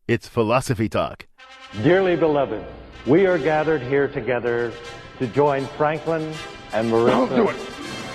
It's Philosophy Talk. Dearly beloved, we are gathered here together to join Franklin and Marissa.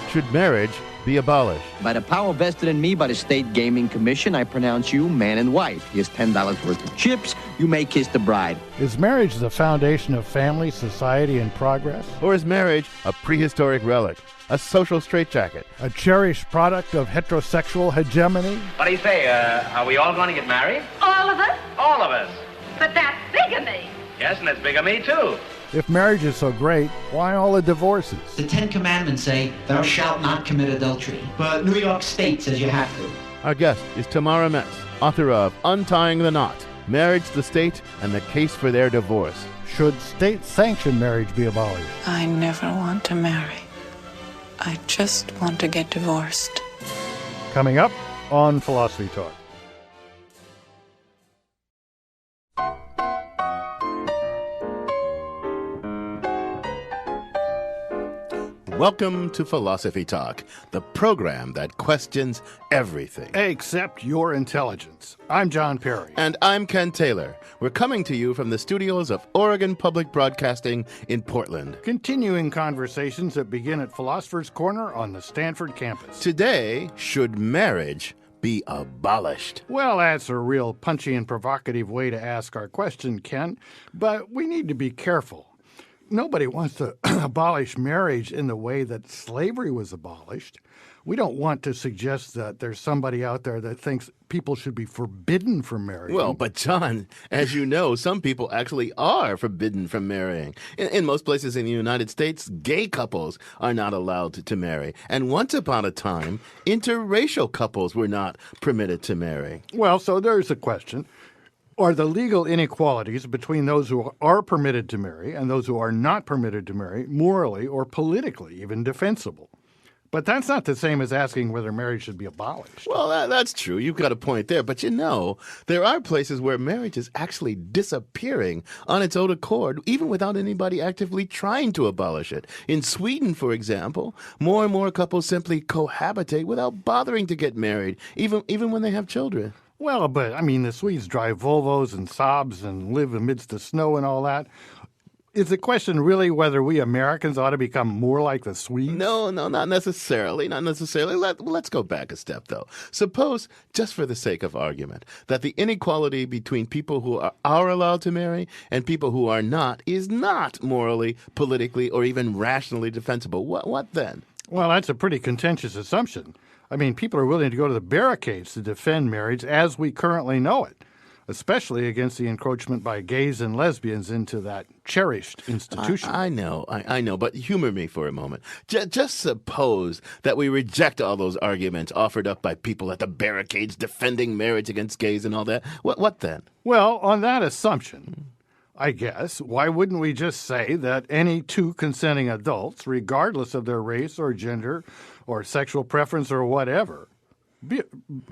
Should marriage be abolished? By the power vested in me by the State Gaming Commission, I pronounce you man and wife. Here's $10 worth of chips. You may kiss the bride. Is marriage the foundation of family, society, and progress? Or is marriage a prehistoric relic, a social straitjacket? A cherished product of heterosexual hegemony? What do you say? Are we all going to get married? All of us? All of us. But that's bigamy. Yes, and it's bigamy, too. If marriage is so great, why all the divorces? The Ten Commandments say, thou shalt not commit adultery. But New York State says you have to. Our guest is Tamara Metz, author of Untying the Knot, Marriage, the State, and the Case for Their Divorce. Should state-sanctioned marriage be abolished? I never want to marry. I just want to get divorced. Coming up on Philosophy Talk. Welcome to Philosophy Talk, the program that questions everything. Except your intelligence. I'm John Perry. And I'm Ken Taylor. We're coming to you from the studios of Oregon Public Broadcasting in Portland. Continuing conversations that begin at Philosopher's Corner on the Stanford campus. Today, should marriage be abolished? Well, that's a real punchy and provocative way to ask our question, Ken, but we need to be careful. Nobody wants to abolish marriage in the way that slavery was abolished. We don't want to suggest that there's somebody out there that thinks people should be forbidden from marrying. Well, but John, as you know, some people actually are forbidden from marrying. In most places in the United States, gay couples are not allowed to marry. And once upon a time, interracial couples were not permitted to marry. Well, so there's a question. Are the legal inequalities between those who are permitted to marry and those who are not permitted to marry morally or politically even defensible? But that's not the same as asking whether marriage should be abolished. Well, that's true. You've got a point there. But you know, there are places where marriage is actually disappearing on its own accord, even without anybody actively trying to abolish it. In Sweden, for example, more and more couples simply cohabitate without bothering to get married, even when they have children. Well, but, I mean, the Swedes drive Volvos and Saabs and live amidst the snow and all that. Is the question really whether we Americans ought to become more like the Swedes? No, not necessarily. Not necessarily. Let's go back a step, though. Suppose, just for the sake of argument, that the inequality between people who are allowed to marry and people who are not is not morally, politically, or even rationally defensible. What then? Well, that's a pretty contentious assumption. I mean, people are willing to go to the barricades to defend marriage as we currently know it, especially against the encroachment by gays and lesbians into that cherished institution. I know, but humor me for a moment. Just suppose that we reject all those arguments offered up by people at the barricades defending marriage against gays and all that. What then? Well, on that assumption, I guess, why wouldn't we just say that any two consenting adults, regardless of their race or gender or sexual preference or whatever,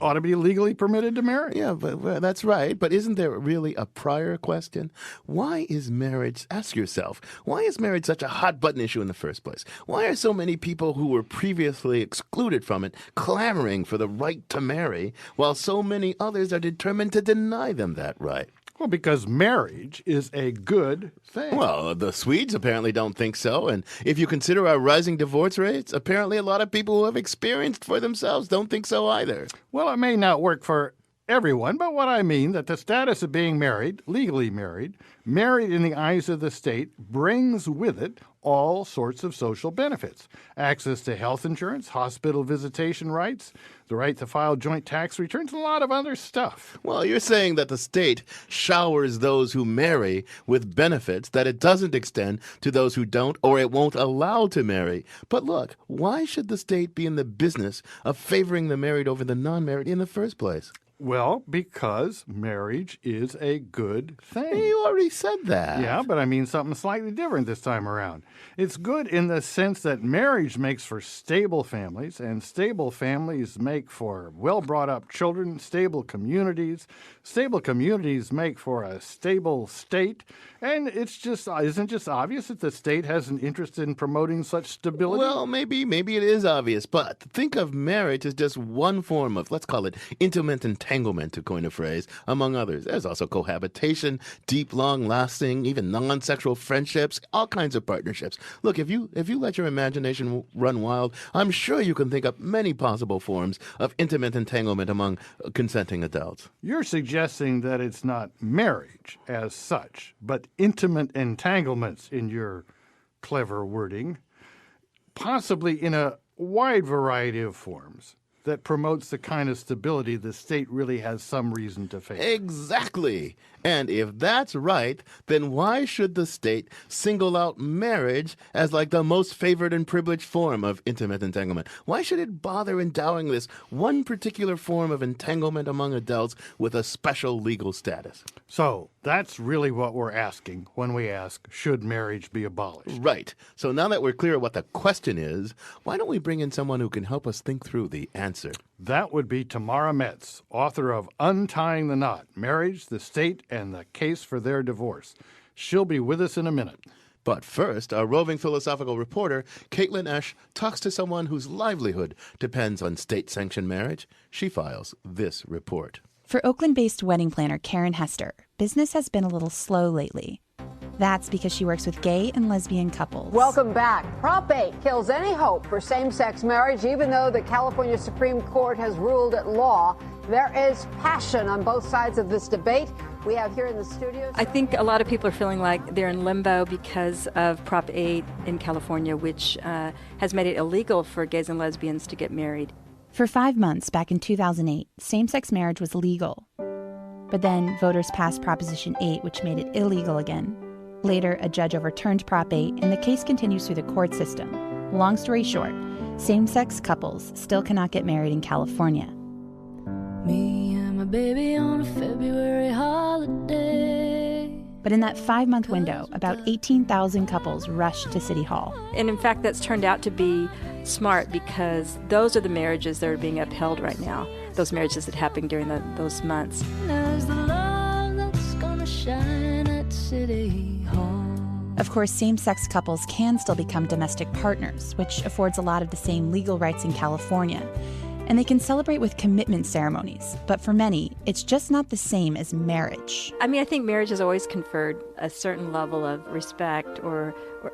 ought to be legally permitted to marry? Yeah, but that's right. But isn't there really a prior question? Why is marriage, ask yourself, why is marriage such a hot-button issue in the first place? Why are so many people who were previously excluded from it clamoring for the right to marry, while so many others are determined to deny them that right? Well, because marriage is a good thing. Well, the Swedes apparently don't think so. And if you consider our rising divorce rates, apparently a lot of people who have experienced for themselves don't think so either. Well, it may not work for everyone, but what I mean that the status of being married, legally married in the eyes of the state, brings with it all sorts of social benefits. Access to health insurance, hospital visitation rights, the right to file joint tax returns, and a lot of other stuff. Well, you're saying that the state showers those who marry with benefits that it doesn't extend to those who don't, or it won't allow to marry. But look, why should the state be in the business of favoring the married over the non-married in the first place? Well, because marriage is a good thing. You already said that. Yeah, but I mean something slightly different this time around. It's good in the sense that marriage makes for stable families, and stable families make for well-brought-up children, stable communities. Stable communities make for a stable state. And isn't just obvious that the state has an interest in promoting such stability? Well, maybe it is obvious, but think of marriage as just one form of, let's call it, intermittent entanglement, to coin a phrase, among others. There's also cohabitation, deep, long-lasting, even non-sexual friendships, all kinds of partnerships. Look, if you let your imagination run wild, I'm sure you can think up many possible forms of intimate entanglement among consenting adults. You're suggesting that it's not marriage as such, but intimate entanglements in your clever wording, possibly in a wide variety of forms that promotes the kind of stability the state really has some reason to favor. Exactly. And if that's right, then why should the state single out marriage as like the most favored and privileged form of intimate entanglement? Why should it bother endowing this one particular form of entanglement among adults with a special legal status? So that's really what we're asking when we ask, should marriage be abolished? Right. So now that we're clear what the question is, why don't we bring in someone who can help us think through the answer? That would be Tamara Metz, author of Untying the Knot, Marriage, the State, and the Case for Their Divorce. She'll be with us in a minute. But first, our roving philosophical reporter, Caitlin Esch, talks to someone whose livelihood depends on state-sanctioned marriage. She files this report. For Oakland-based wedding planner Karen Hester, business has been a little slow lately. That's because she works with gay and lesbian couples. Welcome back. Prop 8 kills any hope for same-sex marriage, even though the California Supreme Court has ruled it law. There is passion on both sides of this debate. We have here in the studio. I think a lot of people are feeling like they're in limbo because of Prop 8 in California, which has made it illegal for gays and lesbians to get married. For 5 months back in 2008, same-sex marriage was legal. But then voters passed Proposition 8, which made it illegal again. Later, a judge overturned Prop 8, and the case continues through the court system. Long story short, same-sex couples still cannot get married in California. Me and my baby on a February holiday. But in that 5-month window, about 18,000 couples rushed to City Hall. And in fact, that's turned out to be smart because those are the marriages that are being upheld right now, those marriages that happened during those months. There's the love that's gonna shine at City Hall. Of course, same-sex couples can still become domestic partners, which affords a lot of the same legal rights in California. And they can celebrate with commitment ceremonies. But for many, it's just not the same as marriage. I mean, I think marriage has always conferred a certain level of respect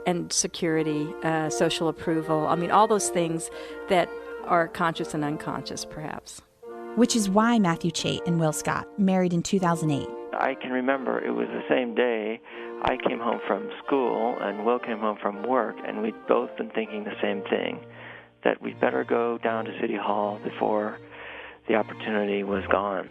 and security, social approval. I mean, all those things that are conscious and unconscious, perhaps. Which is why Matthew Chait and Will Scott married in 2008. I can remember it was the same day I came home from school and Will came home from work, and we'd both been thinking the same thing, that we'd better go down to City Hall before the opportunity was gone.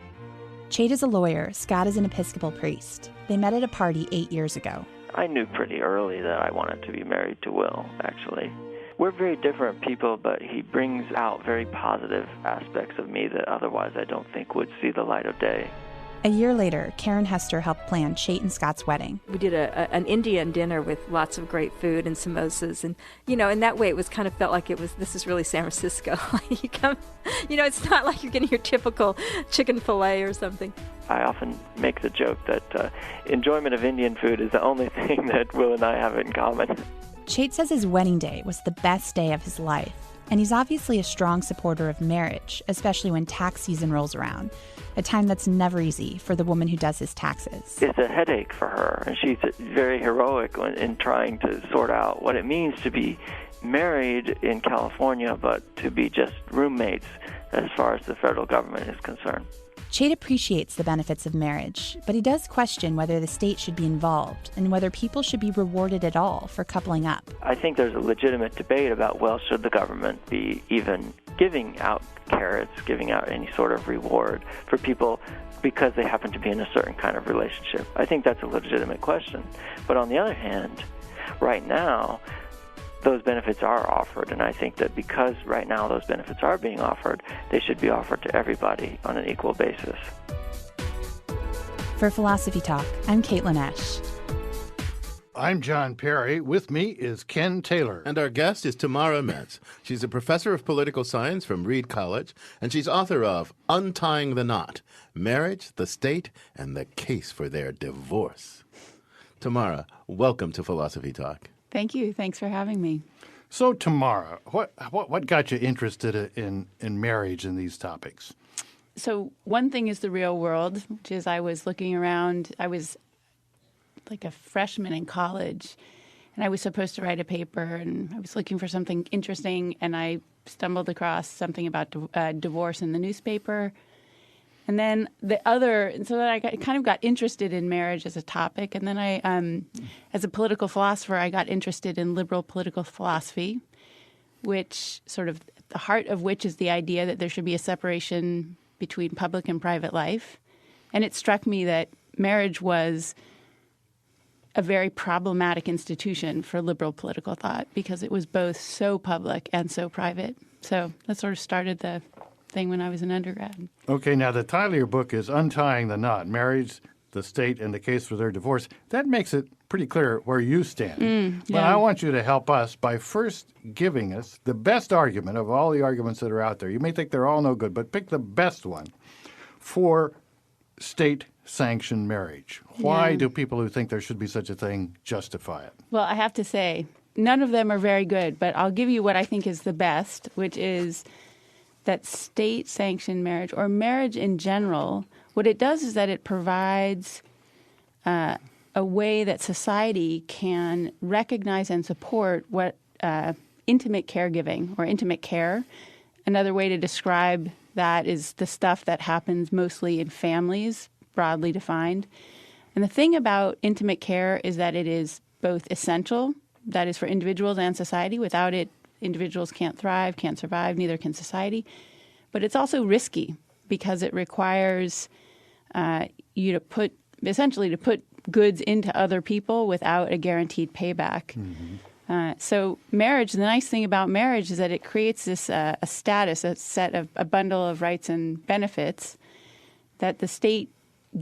Chait is a lawyer, Scott is an Episcopal priest. They met at a party 8 years ago. I knew pretty early that I wanted to be married to Will, actually. We're very different people, but he brings out very positive aspects of me that otherwise I don't think would see the light of day. A year later, Karen Hester helped plan Chait and Scott's wedding. We did an Indian dinner with lots of great food and samosas, and in that way it was kind of felt like this is really San Francisco. You come, it's not like you're getting your typical chicken fillet or something. I often make the joke that enjoyment of Indian food is the only thing that Will and I have in common. Chait says his wedding day was the best day of his life, and he's obviously a strong supporter of marriage, especially when tax season rolls around. A time that's never easy for the woman who does his taxes. It's a headache for her, and she's very heroic in trying to sort out what it means to be married in California, but to be just roommates as far as the federal government is concerned. Chait appreciates the benefits of marriage, but he does question whether the state should be involved and whether people should be rewarded at all for coupling up. I think there's a legitimate debate about, should the government be even giving out carrots, giving out any sort of reward for people because they happen to be in a certain kind of relationship. I think that's a legitimate question. But on the other hand, right now, those benefits are offered, and I think that because right now those benefits are being offered, they should be offered to everybody on an equal basis. For Philosophy Talk, I'm Caitlin Esch. I'm John Perry. With me is Ken Taylor. And our guest is Tamara Metz. She's a professor of political science from Reed College, and she's author of Untying the Knot, Marriage, the State, and the Case for Their Divorce. Tamara, welcome to Philosophy Talk. Thank you. Thanks for having me. So, Tamara, what got you interested in marriage and these topics? So one thing is the real world, which is I was looking around. I was like a freshman in college, and I was supposed to write a paper, and I was looking for something interesting, and I stumbled across something about divorce in the newspaper. And then so that I kind of got interested in marriage as a topic. And then I, as a political philosopher, I got interested in liberal political philosophy, which sort of the heart of which is the idea that there should be a separation between public and private life. And it struck me that marriage was a very problematic institution for liberal political thought because it was both so public and so private. So that sort of started the thing when I was an undergrad. Okay, now the title of your book is Untying the Knot, Marriage, the State, and the Case for Their Divorce. That makes it pretty clear where you stand. But I want you to help us by first giving us the best argument of all the arguments that are out there. You may think they're all no good, but pick the best one for state-sanctioned marriage. Why do people who think there should be such a thing justify it? Well, I have to say, none of them are very good, but I'll give you what I think is the best, which is that state-sanctioned marriage, or marriage in general, what it does is that it provides a way that society can recognize and support what intimate caregiving or intimate care. Another way to describe that is the stuff that happens mostly in families, broadly defined. And the thing about intimate care is that it is both essential, that is for individuals and society. Without it, individuals can't thrive, can't survive, neither can society. But it's also risky because it requires you to put goods into other people without a guaranteed payback. So marriage, the nice thing about marriage is that it creates this a status, a bundle of rights and benefits that the state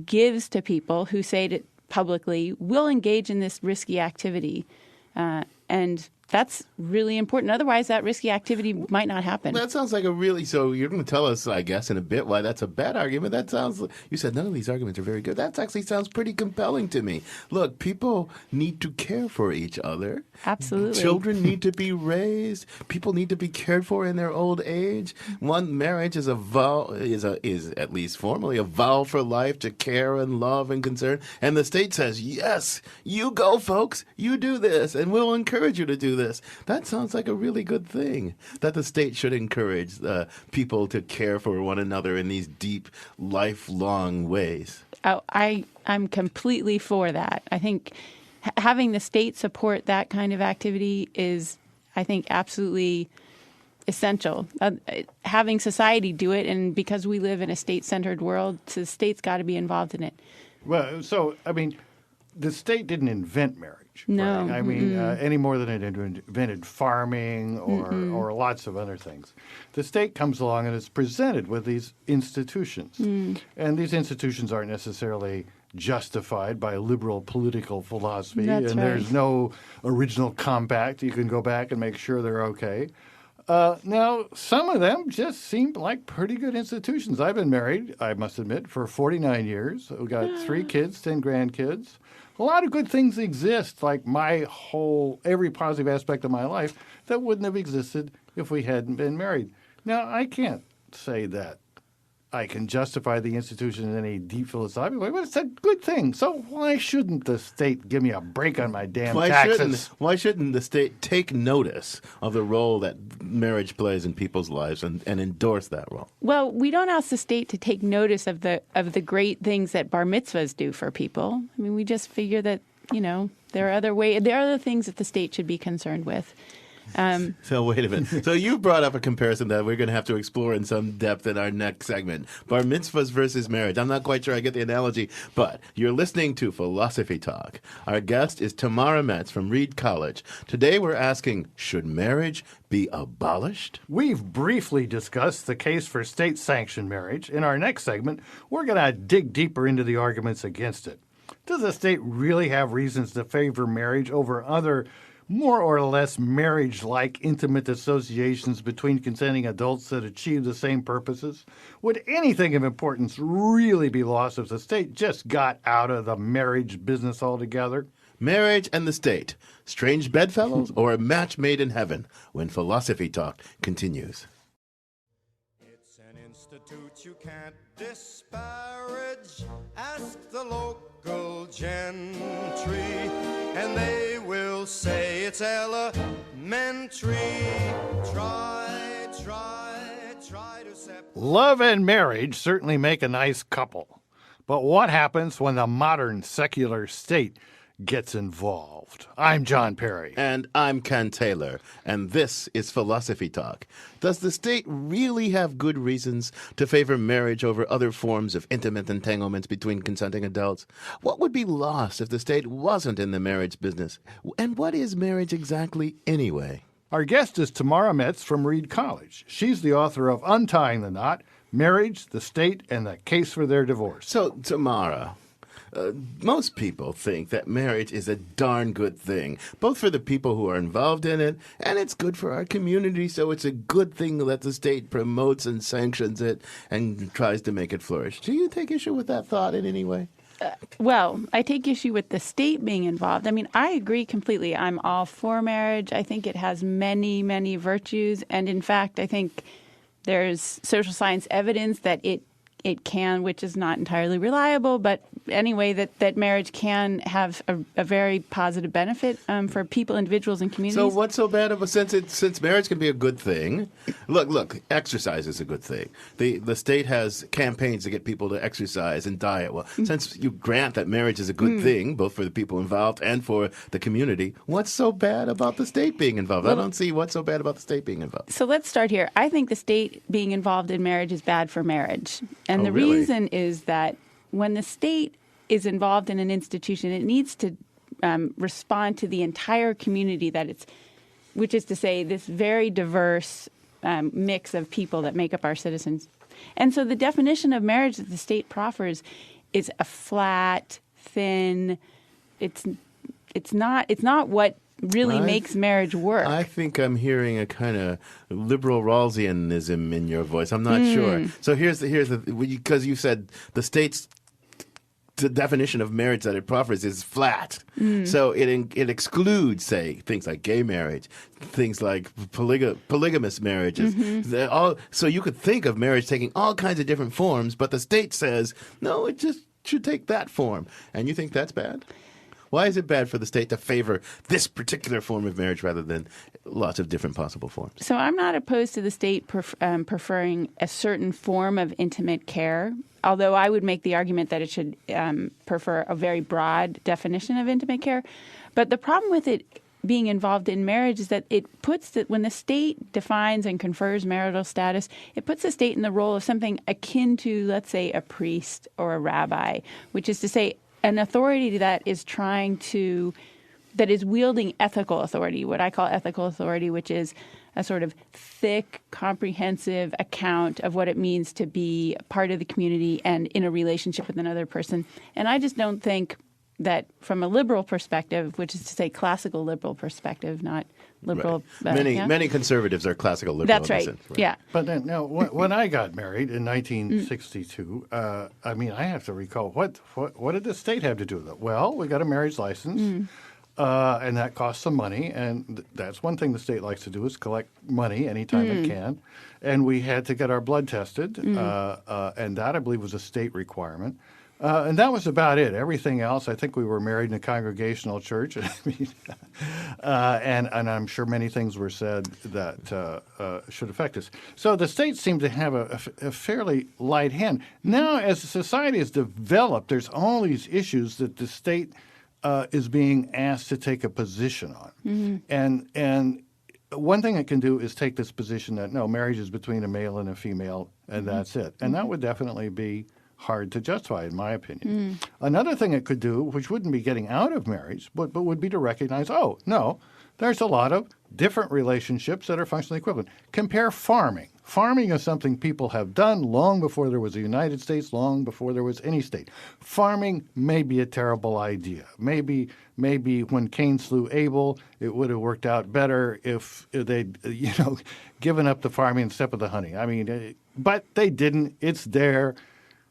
gives to people who say to publicly, we'll engage in this risky activity. And that's really important. Otherwise, that risky activity might not happen. That sounds like so you're going to tell us, I guess, in a bit why that's a bad argument. That sounds, you said none of these arguments are very good. That actually sounds pretty compelling to me. Look, people need to care for each other. Absolutely. Children need to be raised. People need to be cared for in their old age. One marriage is is at least formally a vow for life to care and love and concern. And the state says, yes, you go, folks. You do this, and we'll encourage you to do this. That sounds like a really good thing, that the state should encourage people to care for one another in these deep, lifelong ways. Oh, I'm completely for that. I think having the state support that kind of activity is, I think, absolutely essential. Having society do it, and because we live in a state-centered world, the state's got to be involved in it. Well, so, I mean, the state didn't invent marriage. No. Right? I mean, any more than it invented farming or lots of other things. The state comes along and is presented with these institutions. And these institutions aren't necessarily justified by liberal political philosophy. That's right. There's no original compact. You can go back and make sure they're okay. Now, some of them just seem like pretty good institutions. I've been married, I must admit, for 49 years. We've got 3 kids, 10 grandkids. A lot of good things exist, like every positive aspect of my life that wouldn't have existed if we hadn't been married. Now, I can't say that I can justify the institution in any deep philosophical way, but it's a good thing. So why shouldn't the state give me a break on my damn taxes? Why shouldn't the state take notice of the role that marriage plays in people's lives and endorse that role? Well, we don't ask the state to take notice of the great things that bar mitzvahs do for people. I mean, we just figure that, there are other things that the state should be concerned with. So wait a minute. So you brought up a comparison that we're going to have to explore in some depth in our next segment. Bar mitzvahs versus marriage. I'm not quite sure I get the analogy, but you're listening to Philosophy Talk. Our guest is Tamara Metz from Reed College. Today we're asking, should marriage be abolished? We've briefly discussed the case for state-sanctioned marriage. In our next segment, we're going to dig deeper into the arguments against it. Does the state really have reasons to favor marriage over other more or less marriage-like intimate associations between consenting adults that achieve the same purposes? Would anything of importance really be lost if the state just got out of the marriage business altogether? Marriage and the state. Strange bedfellows or a match made in heaven? When Philosophy Talk continues. It's an institute But you can't disparage, ask the local gentry, and they will say it's elementary. Try to separate. Love and marriage certainly make a nice couple. But what happens when the modern secular state gets involved? I'm John Perry. And I'm Ken Taylor. And this is Philosophy Talk. Does the state really have good reasons to favor marriage over other forms of intimate entanglements between consenting adults? What would be lost if the state wasn't in the marriage business? And what is marriage exactly anyway? Our guest is Tamara Metz from Reed College. She's the author of Untying the Knot, Marriage, the State, and the Case for Their Divorce. So, Tamara, most people think that marriage is a darn good thing, both for the people who are involved in it, and it's good for our community, so it's a good thing that the state promotes and sanctions it and tries to make it flourish. Do you take issue with that thought in any way? Well, I take issue with the state being involved. I mean, I agree completely. I'm all for marriage. I think it has many, many virtues. And in fact, I think there's social science evidence that it can, which is not entirely reliable, but anyway, that marriage can have a very positive benefit for people, individuals, and communities. So what's so bad of a since marriage can be a good thing? Look, exercise is a good thing. The state has campaigns to get people to exercise and diet. Well, since you grant that marriage is a good thing, both for the people involved and for the community, what's so bad about the state being involved? Well, I don't see what's so bad about the state being involved. So let's start here. I think the state being involved in marriage is bad for marriage. And the reason is that when the state is involved in an institution, it needs to respond to the entire community which is to say this very diverse mix of people that make up our citizens. And so the definition of marriage that the state proffers is a flat, thin, it's not what really makes marriage work. I think I'm hearing a kind of liberal Rawlsianism in your voice. I'm not sure. So here's the because you said the state's the definition of marriage that it proffers is flat. So it excludes, say, things like gay marriage, things like polygamous marriages. So you could think of marriage taking all kinds of different forms, but the state says, no, it just should take that form. And you think that's bad? Why is it bad for the state to favor this particular form of marriage rather than lots of different possible forms? So I'm not opposed to the state preferring a certain form of intimate care, although I would make the argument that it should prefer a very broad definition of intimate care. But the problem with it being involved in marriage is that when the state defines and confers marital status, it puts the state in the role of something akin to, let's say, a priest or a rabbi, which is to say, an authority that is wielding ethical authority, what I call ethical authority, which is a sort of thick, comprehensive account of what it means to be part of the community and in a relationship with another person. And I just don't think that from a liberal perspective, which is to say classical liberal perspective, not liberal. Right. Many conservatives are classical liberal. That's right. Yeah. But then, when I got married in 1962, I mean, I have to recall what did the state have to do with it? Well, we got a marriage license, and that costs some money, and that's one thing the state likes to do is collect money anytime it can. And we had to get our blood tested, and that I believe was a state requirement. And that was about it. Everything else, I think we were married in a congregational church. I mean, and I'm sure many things were said that should affect us. So the state seemed to have a fairly light hand. Now, as society has developed, there's all these issues that the state is being asked to take a position on. And one thing it can do is take this position that, no, marriage is between a male and a female, and that's it. And that would definitely be hard to justify, in my opinion. Another thing it could do, which wouldn't be getting out of marriage, but would be to recognize, oh, no, there's a lot of different relationships that are functionally equivalent. Compare farming. Farming is something people have done long before there was a United States, long before there was any state. Farming may be a terrible idea. Maybe when Cain slew Abel, it would have worked out better if they'd, given up the farming and stepped with the hunting. I mean, but they didn't. It's there.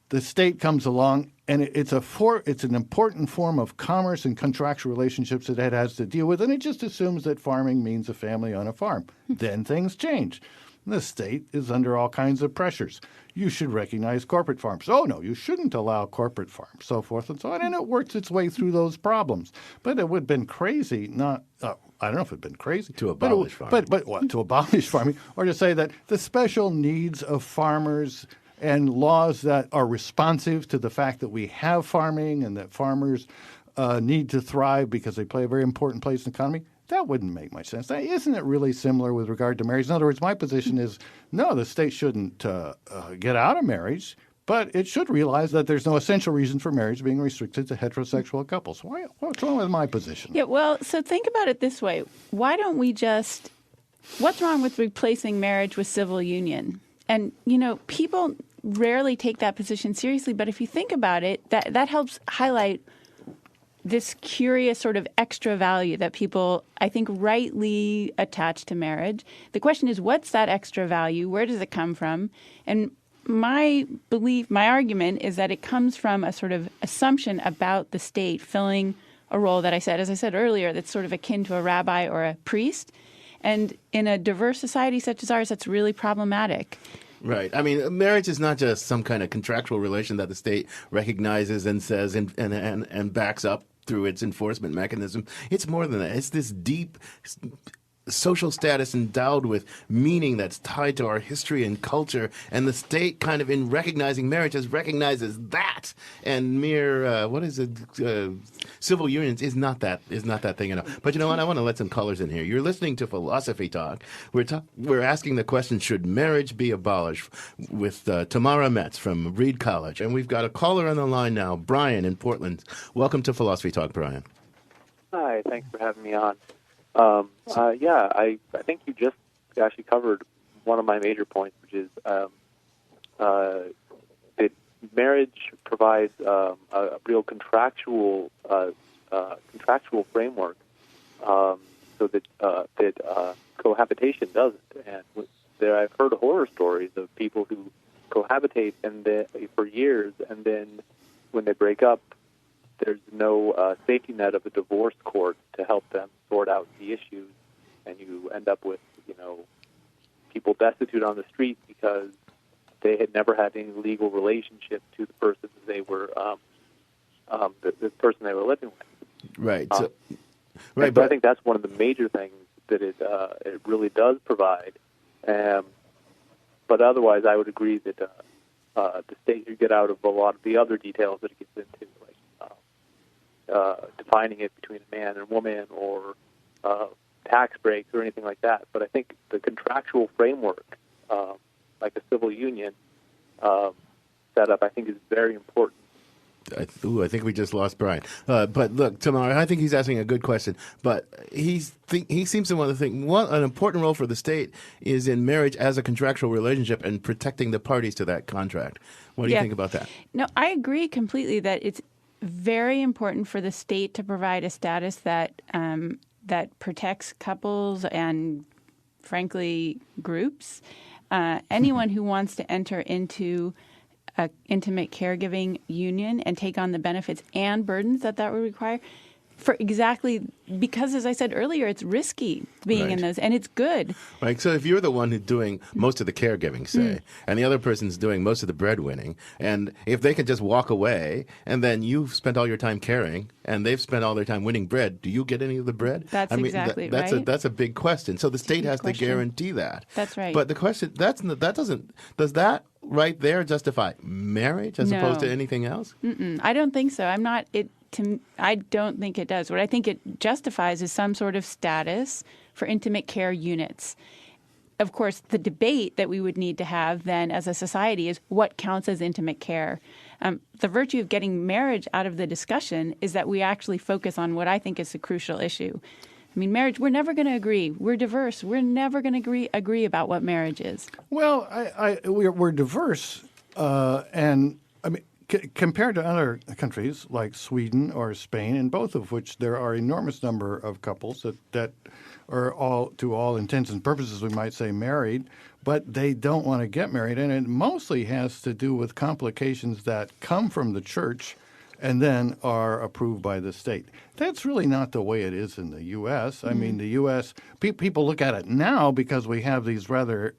The state comes along, and it's an important form of commerce and contractual relationships that it has to deal with, and it just assumes that farming means a family on a farm. Then things change. The state is under all kinds of pressures. You should recognize corporate farms. Oh, no, you shouldn't allow corporate farms, so forth and so on. And it works its way through those problems. But it would have been crazy not I don't know if it had been crazy. To abolish farming. But what, to abolish farming, or to say that the special needs of farmers and laws that are responsive to the fact that we have farming and that farmers need to thrive because they play a very important place in the economy, that wouldn't make much sense. Isn't it really similar with regard to marriage? In other words, my position is, no, the state shouldn't get out of marriage, but it should realize that there's no essential reason for marriage being restricted to heterosexual couples. What's wrong with my position? Yeah, well, so think about it this way. Why don't we just – what's wrong with replacing marriage with civil union? And, people rarely take that position seriously, but if you think about it, that helps highlight – this curious sort of extra value that people, I think, rightly attach to marriage. The question is, what's that extra value? Where does it come from? And my argument is that it comes from a sort of assumption about the state filling a role that as I said earlier, that's sort of akin to a rabbi or a priest. And in a diverse society such as ours, that's really problematic. Right. I mean, marriage is not just some kind of contractual relation that the state recognizes and says and backs up through its enforcement mechanism. It's more than that. It's this deep social status endowed with meaning that's tied to our history and culture, and the state kind of in recognizing marriage recognizes that, and mere civil unions is not that thing enough. But you know what? I want to let some callers in here. You're listening to Philosophy Talk. We're asking the question: should marriage be abolished? With Tamara Metz from Reed College, and we've got a caller on the line now, Brian in Portland. Welcome to Philosophy Talk, Brian. Hi, thanks for having me on. I think you just actually covered one of my major points, which is that marriage provides a real contractual framework, so that cohabitation doesn't. And I've heard horror stories of people who cohabitate for years, and then when they break up, there's no safety net of a divorce court to help them sort out the issues, and you end up with, people destitute on the street because they had never had any legal relationship to the person they were, the person they were living with. Right. But I think that's one of the major things that it really does provide. But otherwise, I would agree that the state should get out of a lot of the other details that it gets into, defining it between a man and a woman, or tax breaks or anything like that. But I think the contractual framework, like a civil union setup, I think is very important. I think we just lost Brian. But look, Tamara, I think he's asking a good question. But he seems to want to think an important role for the state is in marriage as a contractual relationship and protecting the parties to that contract. What do you think about that? No, I agree completely that it's very important for the state to provide a status that protects couples and, frankly, groups. Anyone who wants to enter into an intimate caregiving union and take on the benefits and burdens that would require, because, as I said earlier, it's risky being in those, and it's good. Right. So if you're the one who's doing most of the caregiving, say, and the other person's doing most of the breadwinning, and if they can just walk away, and then you've spent all your time caring, and they've spent all their time winning bread, do you get any of the bread? That's exactly right. That's a big question. So the state has to guarantee that. That's right. But the question, does that right there justify marriage as opposed to anything else? I don't think so. I don't think it does. What I think it justifies is some sort of status for intimate care units. Of course, the debate that we would need to have then as a society is what counts as intimate care. The virtue of getting marriage out of the discussion is that we actually focus on what I think is the crucial issue. I mean, marriage, we're never going to agree. We're diverse. We're never going to agree about what marriage is. Well, we're diverse, and I mean, compared to other countries like Sweden or Spain, in both of which there are enormous number of couples that are to all intents and purposes, we might say, married, but they don't want to get married. And it mostly has to do with complications that come from the church and then are approved by the state. That's really not the way it is in the U.S. I mean, the U.S., people look at it now because we have these rather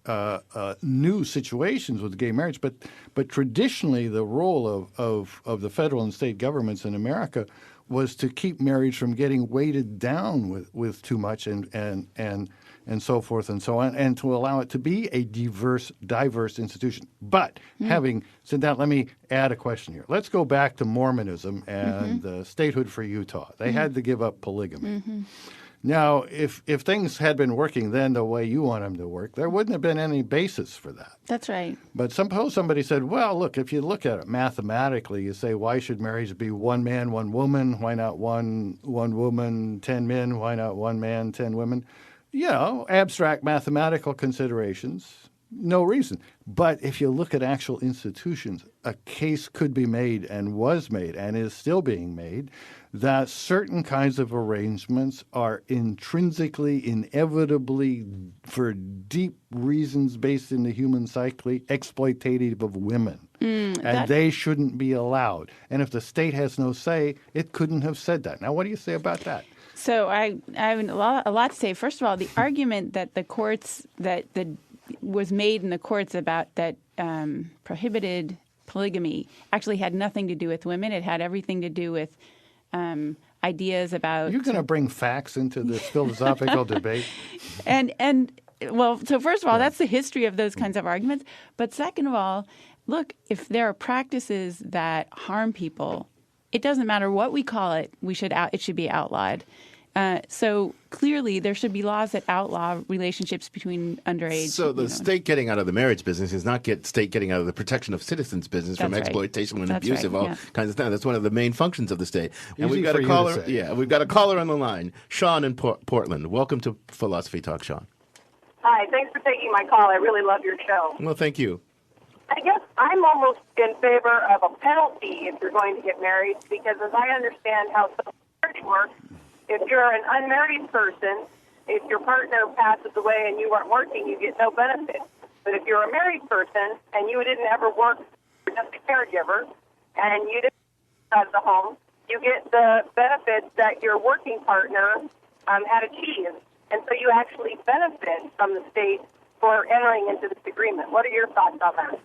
new situations with gay marriage, but traditionally the role of the federal and state governments in America was to keep marriage from getting weighted down with too much and so forth and so on, and to allow it to be a diverse institution. But having said that, let me add a question here. Let's go back to Mormonism and statehood for Utah. They had to give up polygamy. Now, if things had been working then the way you want them to work, there wouldn't have been any basis for that. That's right. But suppose somebody said, well, look, if you look at it mathematically, you say, why should marriage be one man, one woman? Why not one woman, 10 men? Why not one man, 10 women? You know, abstract mathematical considerations, no reason. But if you look at actual institutions, a case could be made and was made and is still being made that certain kinds of arrangements are intrinsically, inevitably, for deep reasons based in the human psyche, exploitative of women. And they shouldn't be allowed. And if the state has no say, it couldn't have said that. Now, what do you say about that? So I have a lot to say. First of all, the argument that the courts that was made in the courts about that prohibited polygamy actually had nothing to do with women. It had everything to do with ideas about. You're going to bring facts into this philosophical debate. Well, so first of all, that's the history of those kinds of arguments. But second of all, look, if there are practices that harm people, it doesn't matter what we call it. It should be outlawed. So clearly, there should be laws that outlaw relationships between underage. So the state getting out of the marriage business is not state getting out of the protection of citizens business from exploitation and abusive, all kinds of things. That's one of the main functions of the state. And we've got a caller. Yeah, we've got a caller on the line, Sean in Portland. Welcome to Philosophy Talk, Sean. Hi, thanks for taking my call. I really love your show. Well, thank you. I guess I'm almost in favor of a penalty if you're going to get married, because as I understand how marriage works, if you're an unmarried person, if your partner passes away and you weren't working, you get no benefit. But if you're a married person and you didn't ever work, you're just a caregiver, and you didn't out of the home, you get the benefits that your working partner had achieved. And so you actually benefit from the state for entering into this agreement. What are your thoughts on that?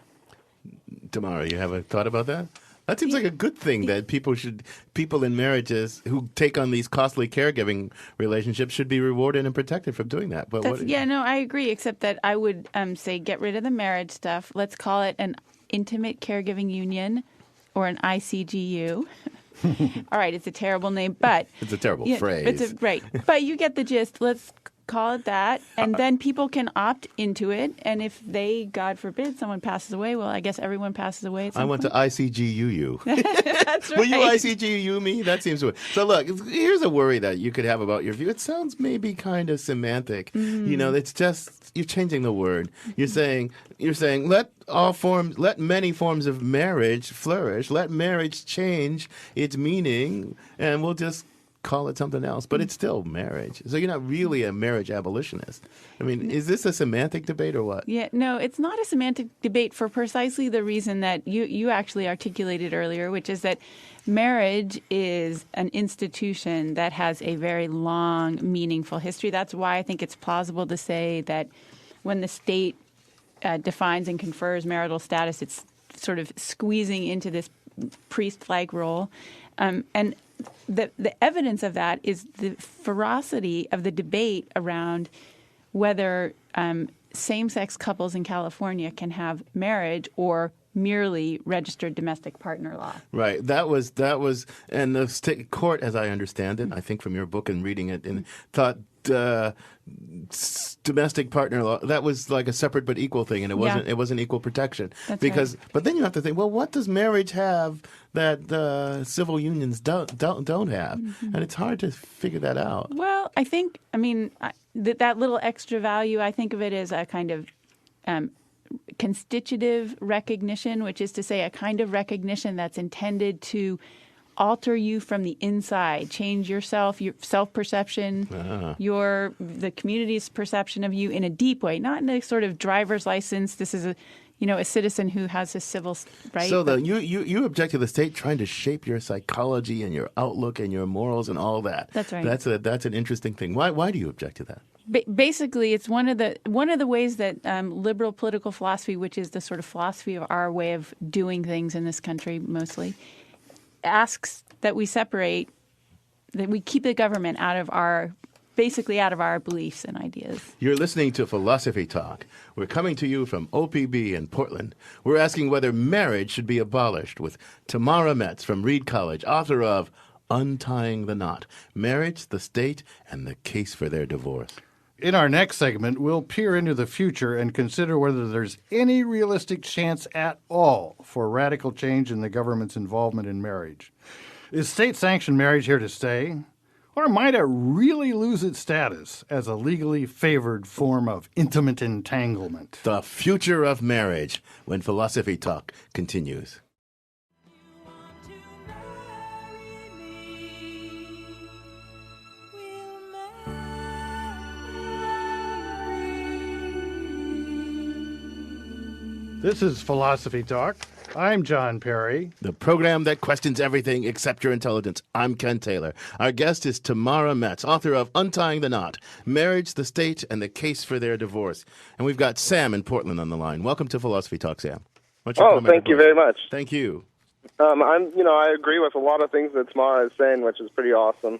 Tamara, you have a thought about that? That seems like a good thing that people in marriages who take on these costly caregiving relationships should be rewarded and protected from doing that. But I agree, except that I would say get rid of the marriage stuff. Let's call it an intimate caregiving union or an ICGU. All right, it's a terrible name, but it's a terrible phrase. Right, but you get the gist. Let's call it that, and then people can opt into it. And if they, God forbid, someone passes away, well, I guess everyone passes away at some point. To ICGU. That's right. Will you ICGU me? That seems weird. So look, here's a worry that you could have about your view. It sounds maybe kind of semantic. You know, it's just you're changing the word. You're saying let many forms of marriage flourish. Let marriage change its meaning, and we'll just call it something else, but it's still marriage. So you're not really a marriage abolitionist. I mean, is this a semantic debate or what? Yeah, no, it's not a semantic debate for precisely the reason that you actually articulated earlier, which is that marriage is an institution that has a very long, meaningful history. That's why I think it's plausible to say that when the state defines and confers marital status, it's sort of squeezing into this priest-like role. And the evidence of that is the ferocity of the debate around whether same-sex couples in California can have marriage or merely registered domestic partner law. Right. That was, and the state court, as I understand it, I think from your book and reading it, and thought domestic partner law, that was like a separate but equal thing, and it wasn't equal protection. That's because right. But then you have to think, well, what does marriage have that civil unions don't have? And it's hard to figure that out. Well, I think, that little extra value, I think of it as a kind of constitutive recognition, which is to say a kind of recognition that's intended to alter you from the inside, change yourself, your self-perception, the community's perception of you in a deep way, not in a sort of driver's license. This is a citizen who has a civil right. So you object to the state trying to shape your psychology and your outlook and your morals and all that. That's right. That's an interesting thing. Why do you object to that? Basically, it's one of the ways that liberal political philosophy, which is the sort of philosophy of our way of doing things in this country mostly, asks that we keep the government out of our beliefs and ideas. You're listening to Philosophy Talk. We're coming to you from OPB in Portland. We're asking whether marriage should be abolished with Tamara Metz from Reed College, author of Untying the Knot, Marriage, the State, and the Case for Their Divorce. In our next segment, we'll peer into the future and consider whether there's any realistic chance at all for radical change in the government's involvement in marriage. Is state-sanctioned marriage here to stay? Or might it really lose its status as a legally favored form of intimate entanglement? The future of marriage, when Philosophy Talk continues. This is Philosophy Talk. I'm John Perry. The program that questions everything except your intelligence. I'm Ken Taylor. Our guest is Tamara Metz, author of Untying the Knot, Marriage, the State, and the Case for Their Divorce. And we've got Sam in Portland on the line. Welcome to Philosophy Talk, Sam. Thank you very much. Thank you. I agree with a lot of things that Tamara is saying, which is pretty awesome.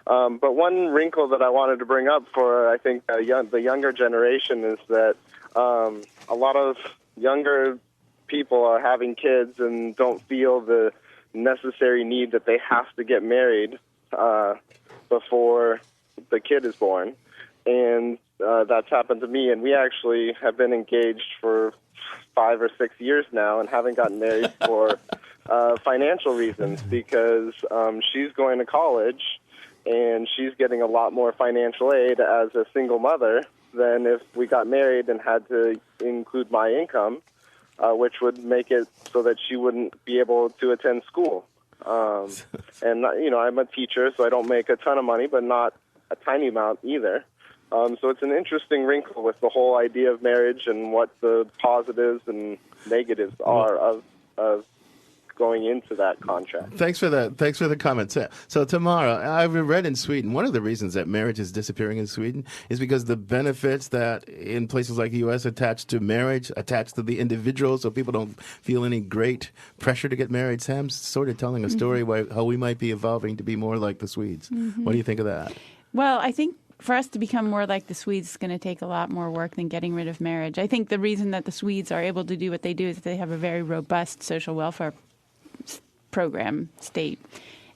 But one wrinkle that I wanted to bring up for, I think, the younger generation is that a lot of younger people are having kids and don't feel the necessary need that they have to get married before the kid is born. And that's happened to me. And we actually have been engaged for 5 or 6 years now and haven't gotten married for financial reasons because she's going to college and she's getting a lot more financial aid as a single mother than if we got married and had to include my income, which would make it so that she wouldn't be able to attend school. And, I'm a teacher, so I don't make a ton of money, but not a tiny amount either. So it's an interesting wrinkle with the whole idea of marriage and what the positives and negatives are of going into that contract. Thanks for that. Thanks for the comment. So Tamara, I've read in Sweden, one of the reasons that marriage is disappearing in Sweden is because the benefits that in places like the U.S. attached to marriage, attached to the individual, so people don't feel any great pressure to get married. Sam's sort of telling a story how we might be evolving to be more like the Swedes. What do you think of that? Well, I think for us to become more like the Swedes is going to take a lot more work than getting rid of marriage. I think the reason that the Swedes are able to do what they do is they have a very robust social welfare program state,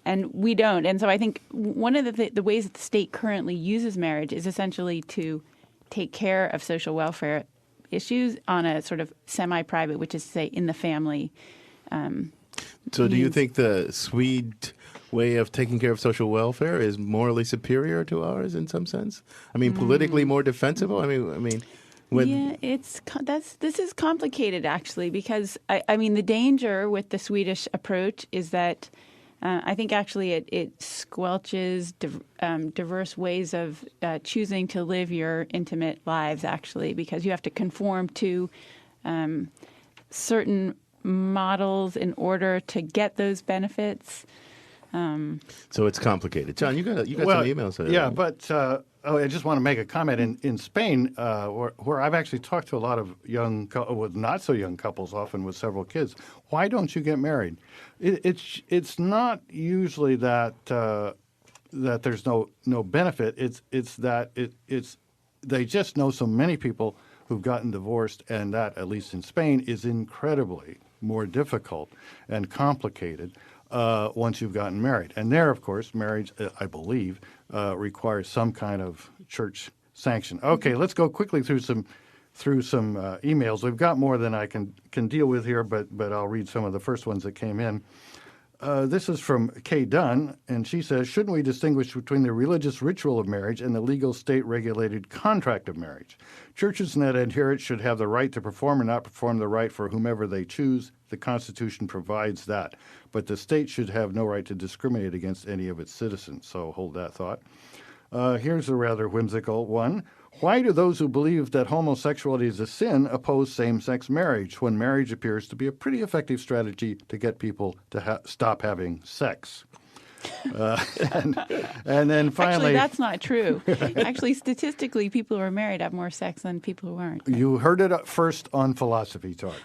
and we don't. And so I think one of the ways that the state currently uses marriage is essentially to take care of social welfare issues on a sort of semi-private, which is to say in the family. So do you think the Swede way of taking care of social welfare is morally superior to ours in some sense? I mean, politically more defensible? I mean. This is complicated actually because I mean the danger with the Swedish approach is that I think actually it squelches diverse ways of choosing to live your intimate lives actually because you have to conform to certain models in order to get those benefits. So it's complicated. John, you got some emails. Yeah, but I just want to make a comment. In Spain, where I've actually talked to a lot of not so young couples, often with several kids, why don't you get married? It's not usually that there's no benefit. It's that they just know so many people who've gotten divorced, and that, at least in Spain, is incredibly more difficult and complicated once you've gotten married. And there, of course, marriage, I believe, requires some kind of church sanction. Okay, let's go quickly through some emails. We've got more than I can deal with here, but I'll read some of the first ones that came in. This is from Kay Dunn, and she says, shouldn't we distinguish between the religious ritual of marriage and the legal state-regulated contract of marriage? Churches and adherents should have the right to perform or not perform the rite for whomever they choose. The Constitution provides that. But the state should have no right to discriminate against any of its citizens. So hold that thought. Here's a rather whimsical one. Why do those who believe that homosexuality is a sin oppose same-sex marriage when marriage appears to be a pretty effective strategy to get people to stop having sex? And then finally... Actually, that's not true. Actually, statistically, people who are married have more sex than people who aren't. You heard it first on Philosophy Talk.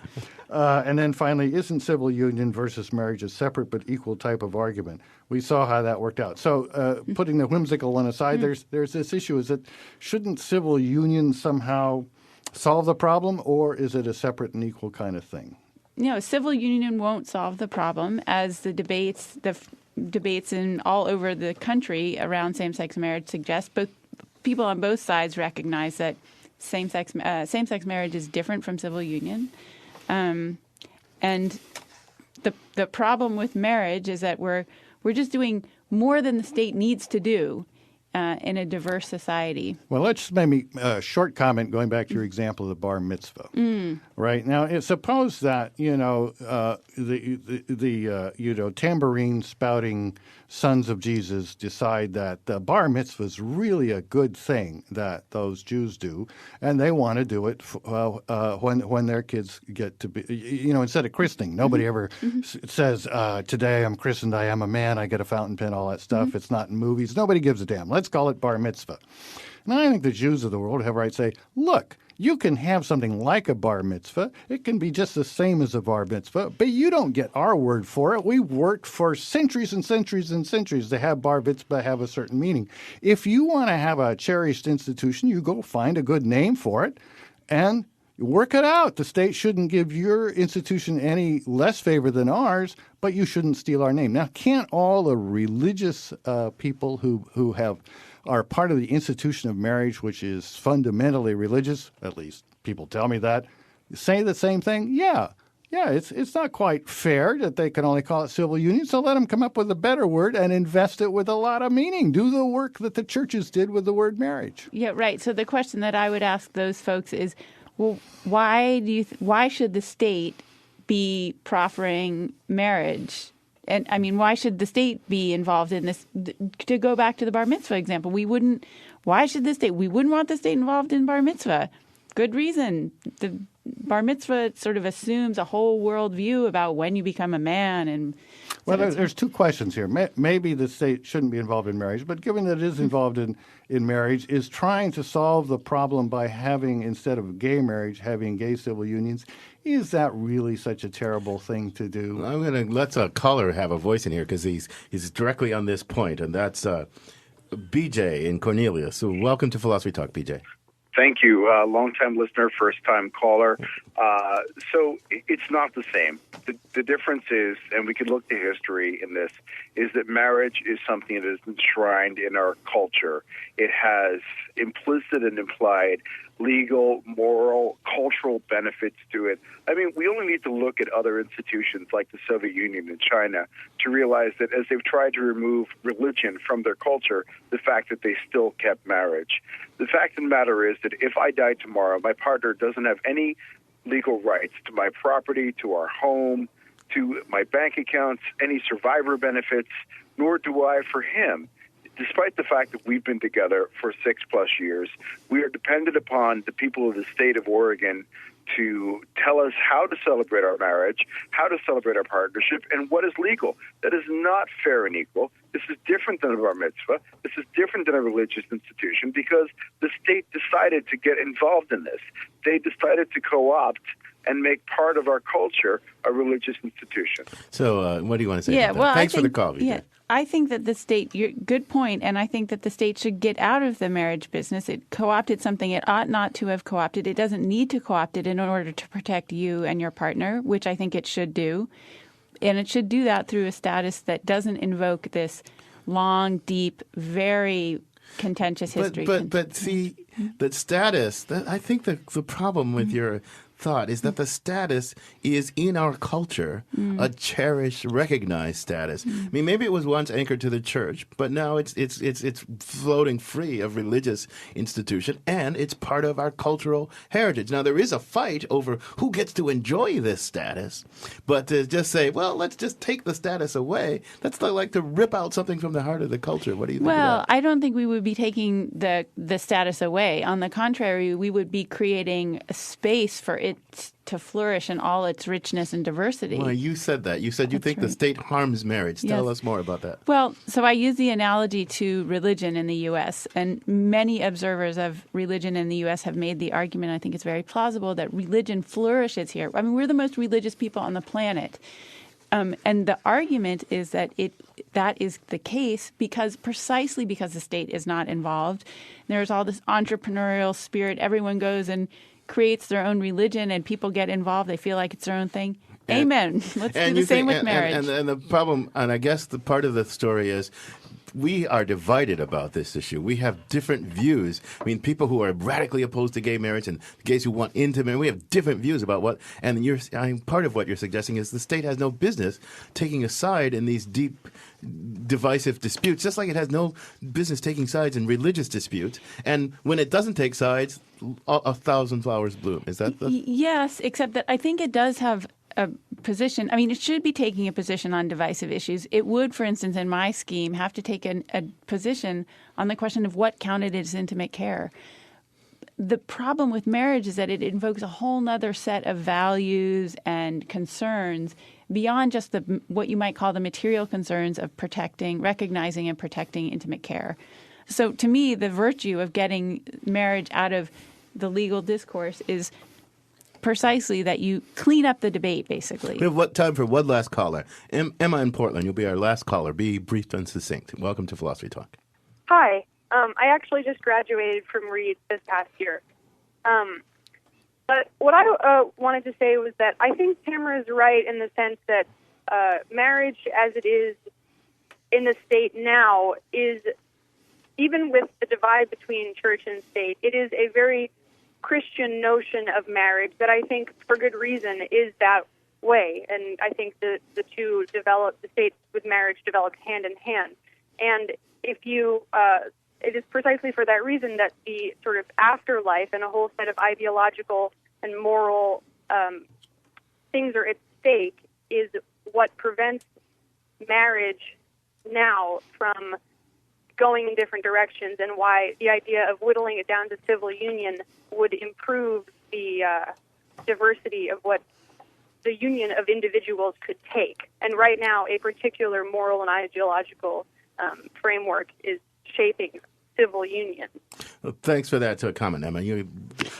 And then finally, isn't civil union versus marriage a separate but equal type of argument? We saw how that worked out. So putting the whimsical one aside, there's this issue, is that shouldn't civil union somehow solve the problem, or is it a separate and equal kind of thing? No, civil union won't solve the problem, as the debates in all over the country around same-sex marriage suggest. Both people on both sides recognize that same-sex marriage is different from civil union, and the problem with marriage is that we're just doing more than the state needs to do in a diverse society. Well, let's maybe a short comment going back to your example of the bar mitzvah. Right now, suppose that the tambourine spouting sons of Jesus decide that the bar mitzvah is really a good thing that those Jews do, and they want to do it when their kids get to be, instead of christening. Nobody ever says, "Today I'm christened. I am a man. I get a fountain pen." All that stuff. It's not in movies. Nobody gives a damn. Let's call it bar mitzvah. And I think the Jews of the world have a right to say, look, you can have something like a bar mitzvah. It can be just the same as a bar mitzvah, but you don't get our word for it. We worked for centuries and centuries and centuries to have bar mitzvah have a certain meaning. If you want to have a cherished institution, you go find a good name for it and work it out. The state shouldn't give your institution any less favor than ours, but you shouldn't steal our name. Now, can't all the religious people who are part of the institution of marriage, which is fundamentally religious, at least people tell me that, say the same thing? Yeah, it's not quite fair that they can only call it civil union, so let them come up with a better word and invest it with a lot of meaning. Do the work that the churches did with the word marriage. Yeah, right. So the question that I would ask those folks is, well, why should the state be proffering marriage? And I mean, why should the state be involved in this? To go back to the bar mitzvah example, we wouldn't want the state involved in bar mitzvah. Good reason. The bar mitzvah sort of assumes a whole world view about when you become a man. And well, there's two questions here. Maybe the state shouldn't be involved in marriage, but given that it is involved in marriage, is trying to solve the problem by having, instead of gay marriage, having gay civil unions. Is that really such a terrible thing to do? Let's a caller have a voice in here, because he's directly on this point, and that's BJ in Cornelius. So welcome to Philosophy Talk, BJ. Thank you. Long-time listener, first-time caller. So it's not the same. The difference is, and we can look to history in this, is that marriage is something that is enshrined in our culture. It has implicit and implied legal, moral, cultural benefits to it. I mean, we only need to look at other institutions like the Soviet Union and China to realize that as they've tried to remove religion from their culture, the fact that they still kept marriage. The fact of the matter is that if I die tomorrow, my partner doesn't have any legal rights to my property, to our home, to my bank accounts, any survivor benefits, nor do I for him. Despite the fact that we've been together for 6+ years, we are dependent upon the people of the state of Oregon to tell us how to celebrate our marriage, how to celebrate our partnership, and what is legal. That is not fair and equal. This is different than a bar mitzvah. This is different than a religious institution because the state decided to get involved in this. They decided to co-opt and make part of our culture a religious institution. So what do you want to say about that? Thanks for the call, Vijay. Yeah, I think that the state, good point, and I think that the state should get out of the marriage business. It co-opted something it ought not to have co-opted. It doesn't need to co-opt it in order to protect you and your partner, which I think it should do. And it should do that through a status that doesn't invoke this long, deep, very contentious history. But see, that status, I think the problem with your thought is that the status is in our culture a cherished, recognized status. I mean, maybe it was once anchored to the church, but now it's floating free of religious institution, and it's part of our cultural heritage. Now, there is a fight over who gets to enjoy this status, but to just say, well, let's just take the status away, that's like to rip out something from the heart of the culture. What do you think of that? I don't think we would be taking the status away. On the contrary, we would be creating a space for it to flourish in all its richness and diversity. Well, you said that. You said you think the state harms marriage. Tell us more about that. Well, so I use the analogy to religion in the U.S., and many observers of religion in the U.S. have made the argument, I think it's very plausible, that religion flourishes here. I mean, we're the most religious people on the planet. And the argument is that that is the case precisely because the state is not involved. There's all this entrepreneurial spirit. Everyone goes and creates their own religion, and people get involved. They feel like it's their own thing. Amen. Let's do the same with marriage. And the problem, and I guess the part of the story is, we are divided about this issue. We have different views. I mean, people who are radically opposed to gay marriage and gays who want intimate, we have different views about what. And part of what you're suggesting is the state has no business taking a side in these deep, divisive disputes, just like it has no business taking sides in religious disputes. And when it doesn't take sides, a thousand flowers bloom. Is that the? Yes, except that I think it does have a position. I mean, it should be taking a position on divisive issues. It would, for instance, in my scheme, have to take a position on the question of what counted as intimate care. The problem with marriage is that it invokes a whole other set of values and concerns beyond just what you might call the material concerns of recognizing and protecting intimate care. So to me, the virtue of getting marriage out of the legal discourse is precisely that you clean up the debate, basically. We have time for one last caller. Emma in Portland, you'll be our last caller. Be brief and succinct. Welcome to Philosophy Talk. Hi. I actually just graduated from Reed this past year. But what I wanted to say was that I think Tamara is right in the sense that marriage as it is in the state now is, even with the divide between church and state, it is a very Christian notion of marriage that I think, for good reason, is that way. And I think the state with marriage developed hand in hand. And it is precisely for that reason that the sort of afterlife and a whole set of ideological and moral things are at stake is what prevents marriage now from going in different directions, and why the idea of whittling it down to civil union would improve the diversity of what the union of individuals could take. And right now, a particular moral and ideological framework is shaping civil union. Well, thanks for that comment, Emma.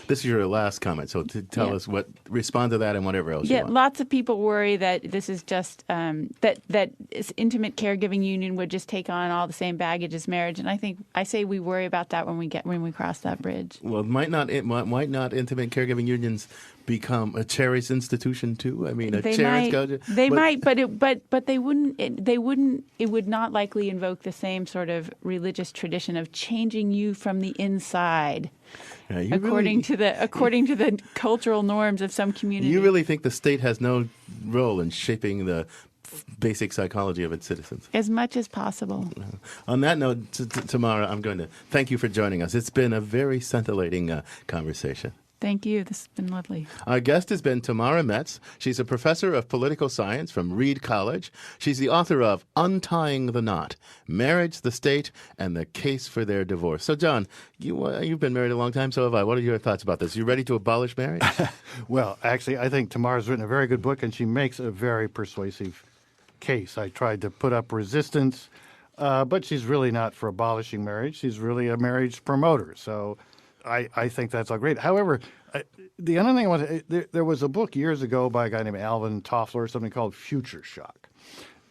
This is your last comment, so tell us respond to that and whatever else you want. Lots of people worry that this is just that this intimate caregiving union would just take on all the same baggage as marriage, and I say we worry about that when we cross that bridge. Well, might not intimate caregiving unions become a cherished institution too? I mean, but they wouldn't. It would not likely invoke the same sort of religious tradition of changing you from the inside, according to the cultural norms of some communities. You really think the state has no role in shaping the basic psychology of its citizens? As much as possible. On that note, Tamara, I'm going to thank you for joining us. It's been a very scintillating conversation. Thank you. This has been lovely. Our guest has been Tamara Metz. She's a professor of political science from Reed College. She's the author of Untying the Knot, Marriage, the State, and the Case for Their Divorce. So, John, you've been married a long time, so have I. What are your thoughts about this? You ready to abolish marriage? Well, actually, I think Tamara's written a very good book, and she makes a very persuasive case. I tried to put up resistance, but she's really not for abolishing marriage. She's really a marriage promoter. So I think that's all great. However, the other thing I want to, there was a book years ago by a guy named Alvin Toffler, something called Future Shock.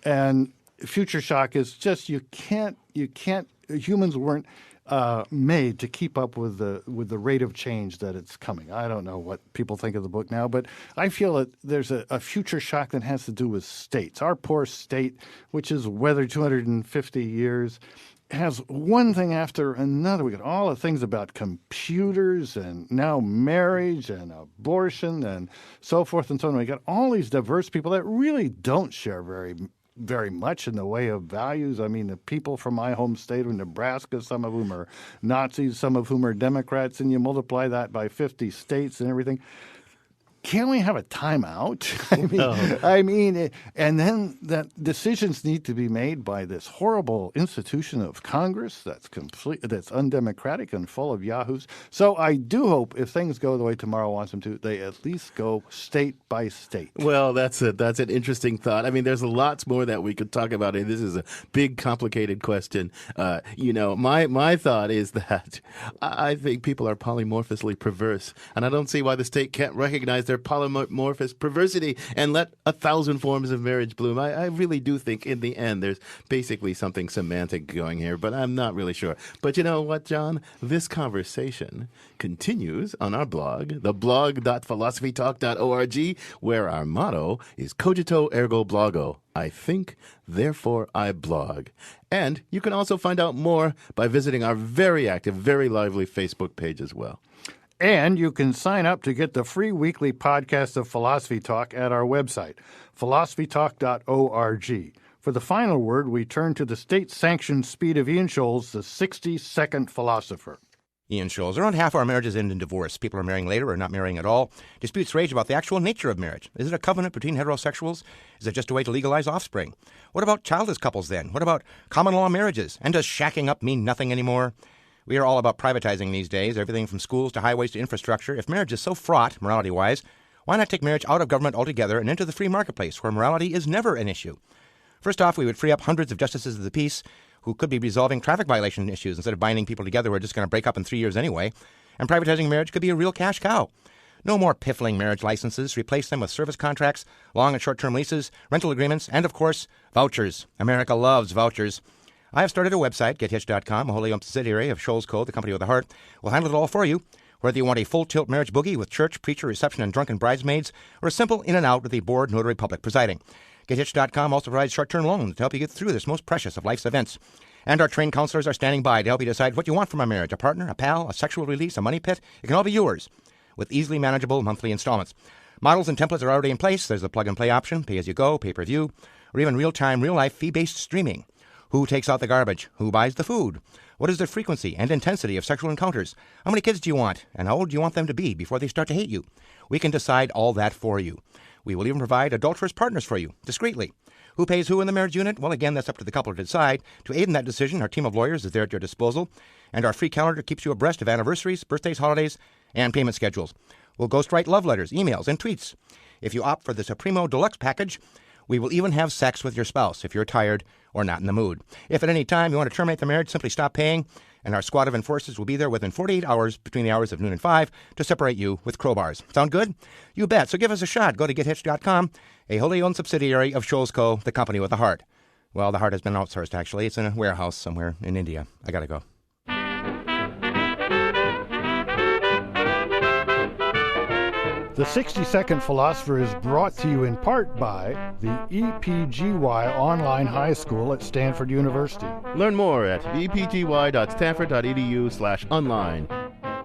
And Future Shock is just you can't humans weren't made to keep up with the rate of change that it's coming. I don't know what people think of the book now, but I feel that there's a future shock that has to do with states. Our poor state, which has weathered 250 years, has one thing after another. We got all the things about computers and now marriage and abortion and so forth and so on. We got all these diverse people that really don't share very much in the way of values. I mean, the people from my home state of Nebraska, some of whom are Nazis, some of whom are Democrats, and you multiply that by 50 states and everything. Can't we have a timeout? And then that decisions need to be made by this horrible institution of Congress that's undemocratic and full of yahoos. So I do hope if things go the way Tamara wants them to, they at least go state by state. Well, that's an interesting thought. I mean, there's lots more that we could talk about. And this is a big, complicated question. My thought is that I think people are polymorphously perverse, and I don't see why the state can't recognize their polymorphous perversity and let 1,000 forms of marriage bloom. I really do think in the end there's basically something semantic going here, but I'm not really sure. But you know what, John? This conversation continues on our blog, the blog.philosophytalk.org, where our motto is Cogito Ergo Blogo. I think, therefore I blog. And you can also find out more by visiting our very active, very lively Facebook page as well. And you can sign up to get the free weekly podcast of Philosophy Talk at our website, philosophytalk.org. For the final word, we turn to the state-sanctioned speed of Ian Scholes, the 60-second philosopher. Ian Scholes. Around half our marriages end in divorce. People are marrying later or not marrying at all. Disputes rage about the actual nature of marriage. Is it a covenant between heterosexuals? Is it just a way to legalize offspring? What about childless couples then? What about common law marriages? And does shacking up mean nothing anymore? We are all about privatizing these days, everything from schools to highways to infrastructure. If marriage is so fraught, morality-wise, why not take marriage out of government altogether and into the free marketplace, where morality is never an issue? First off, we would free up hundreds of justices of the peace who could be resolving traffic violation issues instead of binding people together who are just going to break up in 3 years anyway. And privatizing marriage could be a real cash cow. No more piffling marriage licenses. Replace them with service contracts, long and short-term leases, rental agreements, and, of course, vouchers. America loves vouchers. I have started a website, GetHitched.com, a wholly owned subsidiary of Scholes Co., the company with a heart. We'll handle it all for you. Whether you want a full-tilt marriage boogie with church, preacher, reception, and drunken bridesmaids, or a simple in and out with a bored notary public presiding. GetHitched.com also provides short-term loans to help you get through this most precious of life's events. And our trained counselors are standing by to help you decide what you want from a marriage, a partner, a pal, a sexual release, a money pit. It can all be yours with easily manageable monthly installments. Models and templates are already in place. There's the plug-and-play option, pay-as-you-go, pay-per-view, or even real-time, real-life, fee-based streaming. Who takes out the garbage? Who buys the food? What is the frequency and intensity of sexual encounters? How many kids do you want? And how old do you want them to be before they start to hate you? We can decide all that for you. We will even provide adulterous partners for you, discreetly. Who pays who in the marriage unit? Well, again, that's up to the couple to decide. To aid in that decision, our team of lawyers is there at your disposal. And our free calendar keeps you abreast of anniversaries, birthdays, holidays, and payment schedules. We'll ghostwrite love letters, emails, and tweets. If you opt for the Supremo Deluxe package, we will even have sex with your spouse if you're tired or not in the mood. If at any time you want to terminate the marriage, simply stop paying, and our squad of enforcers will be there within 48 hours between the hours of noon and 5 to separate you with crowbars. Sound good? You bet. So give us a shot. Go to GetHitched.com, a wholly owned subsidiary of Scholes Co., the company with a heart. Well, the heart has been outsourced, actually. It's in a warehouse somewhere in India. I gotta go. The 60-Second Philosopher is brought to you in part by the EPGY Online High School at Stanford University. Learn more at epgy.stanford.edu/online.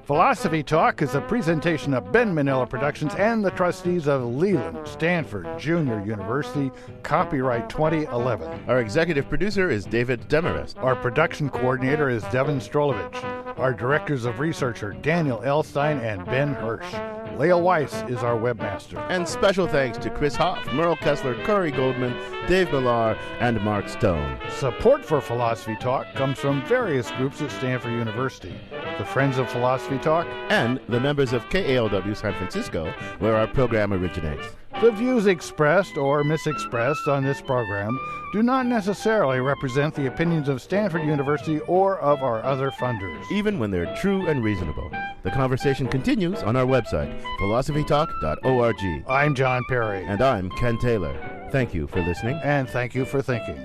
Philosophy Talk is a presentation of Ben Manila Productions and the trustees of Leland Stanford Junior University, copyright 2011. Our executive producer is David Demarest. Our production coordinator is Devin Strolovich. Our directors of research are Daniel Elstein and Ben Hirsch. Leah Weiss is our webmaster. And special thanks to Chris Hoff, Merle Kessler, Corey Goldman, Dave Millar, and Mark Stone. Support for Philosophy Talk comes from various groups at Stanford University. The Friends of Philosophy Talk, and the members of KALW San Francisco, where our program originates. The views expressed or misexpressed on this program do not necessarily represent the opinions of Stanford University or of our other funders, even when they're true and reasonable. The conversation continues on our website, philosophytalk.org. I'm John Perry. And I'm Ken Taylor. Thank you for listening. And thank you for thinking.